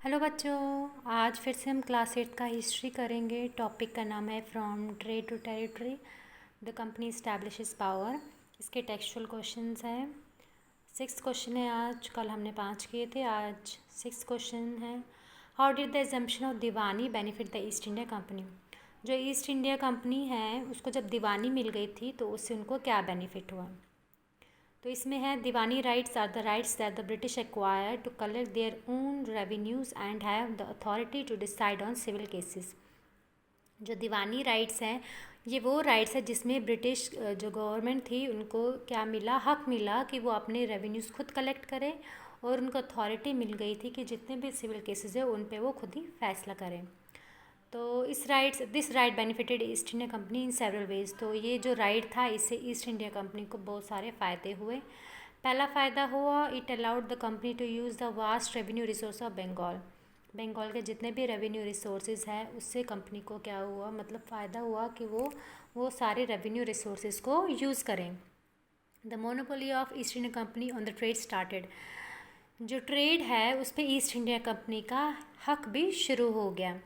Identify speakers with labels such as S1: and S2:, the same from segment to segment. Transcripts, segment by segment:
S1: Hello बच्चों, आज फिर से हम क्लास 8 का हिस्ट्री करेंगे। टॉपिक का नाम है from trade to territory the company establishes power. इसके टेक्सचुअल क्वेश्चंस हैं। 6 क्वेश्चन है आज, कल हमने 5 किए थे, आज 6 क्वेश्चन है। How did the exemption of Deewani benefit the East India company. जो ईस्ट इंडिया कंपनी है उसको जब दीवानी मिल गई थी तो उससे उनको क्या बेनिफिट हुआ। तो इसमें है Diwani rights are the rights that the British acquire to collect their own revenues and have the authority to decide on civil cases. जो दीवानी राइट्स हैं ये वो राइट्स है जिसमें ब्रिटिश जो गवर्नमेंट थी उनको क्या मिला, हक मिला कि वो अपने रेवेन्यूज़ खुद कलेक्ट करें और उनको अथॉरिटी मिल गई थी कि जितने भी सिविल केसेस है उन पे वो खुद ही फैसला करें। तो this right benefited east India company in several ways. तो ये जो राइट था इससे ईस्ट इंडिया कंपनी को बहुत सारे फ़ायदे हुए। पहला फ़ायदा हुआ, it allowed the company to use the vast revenue resource of Bengal. Bengal के जितने भी रेवेन्यू रिसोर्सेज हैं उससे कंपनी को क्या हुआ, मतलब फ़ायदा हुआ कि वो सारे रेवेन्यू रिसोर्सेज को यूज़ करें। The monopoly of East India company on the trade started. जो ट्रेड है उस पर ईस्ट इंडिया कंपनी का हक भी शुरू हो गया।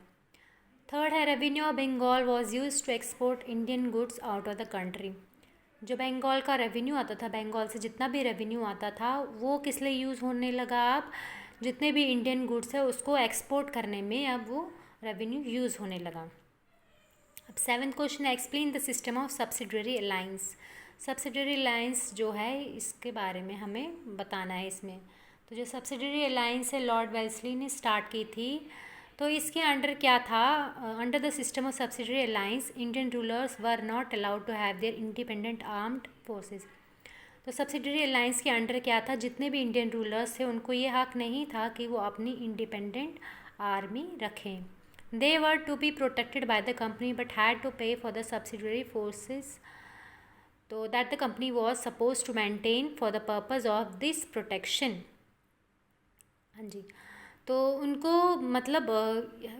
S1: थर्ड है revenue of Bengal was used to export Indian goods out of the country. जो बंगाल का रेवेन्यू आता था, बंगाल से जितना भी रेवेन्यू आता था वो किस लिए यूज़ होने लगा, अब जितने भी इंडियन गुड्स है उसको एक्सपोर्ट करने में अब वो रेवेन्यू यूज़ होने लगा। अब 7th क्वेश्चन है, explain the system of subsidiary alliance. Subsidiary alliance जो है इसके बारे में हमें बताना है इसमें। तो जो सब्सिडरी अलायंस है लॉर्ड वेल्सली ने स्टार्ट की थी। तो इसके अंडर क्या था, under the system of subsidiary alliance Indian rulers were not allowed to have their independent armed forces. तो सब्सिडरी अलायंस के अंडर क्या था, जितने भी इंडियन रूलर्स थे उनको ये हक नहीं था कि वो अपनी इंडिपेंडेंट आर्मी रखें। They were to be protected by the company but had to pay for the subsidiary forces तो that the company was suppose to maintain for the purpose of this protection. हाँ जी, तो उनको मतलब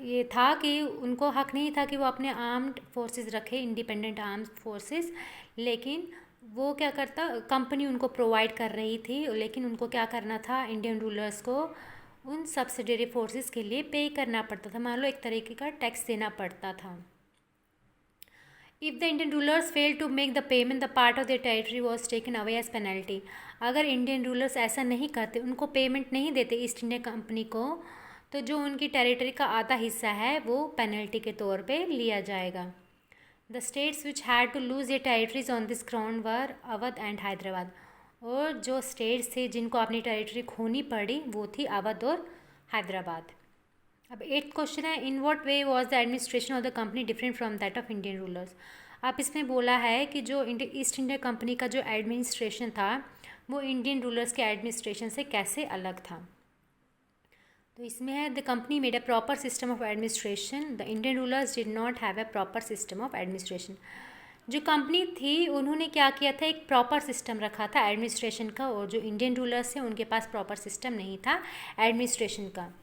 S1: ये था कि उनको हक नहीं था कि वो अपने आर्म्ड फोर्सेस रखे, इंडिपेंडेंट आर्म्ड फोर्सेस, लेकिन वो क्या करता, कंपनी उनको प्रोवाइड कर रही थी, लेकिन उनको क्या करना था, इंडियन रूलर्स को उन सब्सिडरी फोर्सेस के लिए पे करना पड़ता था, मान लो एक तरीके का टैक्स देना पड़ता था। If the Indian rulers fail to make the payment the part of the territory was taken away as penalty. अगर इंडियन रूलर्स ऐसा नहीं करते, उनको पेमेंट नहीं देते ईस्ट इंडिया कंपनी को, तो जो उनकी टेरिटरी का आधा हिस्सा है वो पेनल्टी के तौर पे लिया जाएगा। The states which had to lose a territories on this ground were Awadh and Hyderabad. और जो स्टेट्स थे जिनको अपनी टेरिटरी खोनी पड़ी वो थी अवध और हैदराबाद। अब 8th क्वेश्चन है, in what way was the administration of the company different from that of Indian rulers. आप इसमें बोला है कि जो ईस्ट इंडिया कंपनी का जो एडमिनिस्ट्रेशन था वो इंडियन रूलर्स के एडमिनिस्ट्रेशन से कैसे अलग था। तो इसमें है the company made a proper system of administration, the Indian rulers did not have a proper system of administration. जो कंपनी थी उन्होंने क्या किया था, एक प्रॉपर सिस्टम रखा था एडमिनिस्ट्रेशन का, और जो इंडियन रूलर्स थे उनके पास प्रॉपर सिस्टम नहीं था एडमिनिस्ट्रेशन का।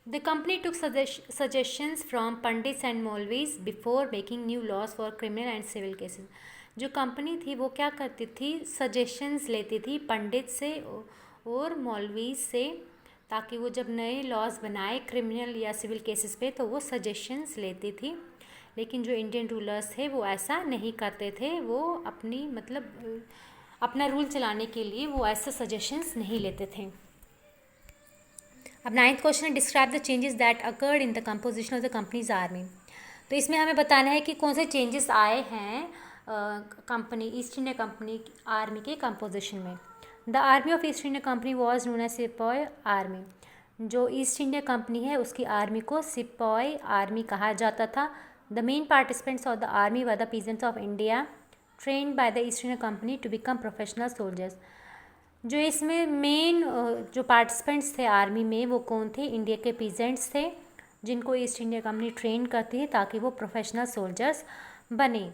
S1: The company took suggestions from Pandits and Maulvis before making new laws for criminal and civil cases. जो कंपनी थी वो क्या करती थी, सजेशंस लेती थी पंडित से और मौलवी से, ताकि वो जब नए लॉज बनाए क्रिमिनल या सिविल केसेस पे तो वो सजेशंस लेती थी। लेकिन जो इंडियन रूलर्स थे वो ऐसा नहीं करते थे, वो अपनी मतलब अपना रूल चलाने के लिए वो ऐसे सजेशंस नहीं लेते थे। अब 9th क्वेश्चन है, describe the changes that occurred in the composition of the companies army. तो इसमें हमें बताना है कि कौन से चेंजेस आए हैं company East India Company army के कंपोजिशन में। The army of East India Company was known as sepoy army. जो ईस्ट इंडिया कंपनी है उसकी आर्मी को सिपॉय आर्मी कहा जाता था। The main participants of the army were the peasants of India trained by the East India Company to become professional soldiers. जो इसमें main जो पार्टिसिपेंट्स थे आर्मी में वो कौन थे, इंडिया के पीजेंट्स थे जिनको ईस्ट इंडिया कंपनी ट्रेन करती है ताकि वो प्रोफेशनल सोल्जर्स बने।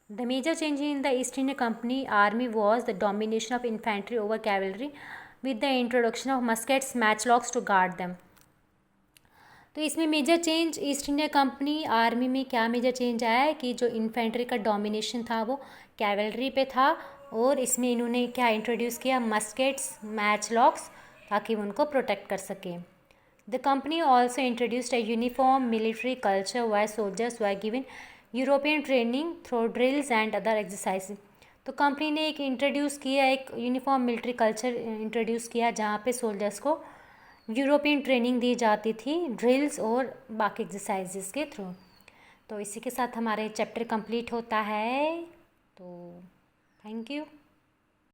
S1: The major change in the East India Company army was the domination of infantry over cavalry with the introduction of muskets matchlocks to guard them. तो इसमें major change East India Company army में क्या major change आया है कि जो infantry का domination था वो कैवलरी पे था, और इसमें इन्होंने क्या इंट्रोड्यूस किया, मस्केट्स मैचलॉक्स, ताकि वो उनको प्रोटेक्ट कर सकें। The company also introduced a uniform military culture where soldiers were given European training through drills and other exercises. तो कंपनी ने एक इंट्रोड्यूस किया, एक यूनिफॉर्म मिलिट्री कल्चर इंट्रोड्यूस किया जहाँ पे सोल्जर्स को यूरोपियन ट्रेनिंग दी जाती थी ड्रिल्स और बाकी एक्सरसाइजेस के थ्रू। तो इसी के साथ हमारे चैप्टर कंप्लीट होता है। तो थैंक यू।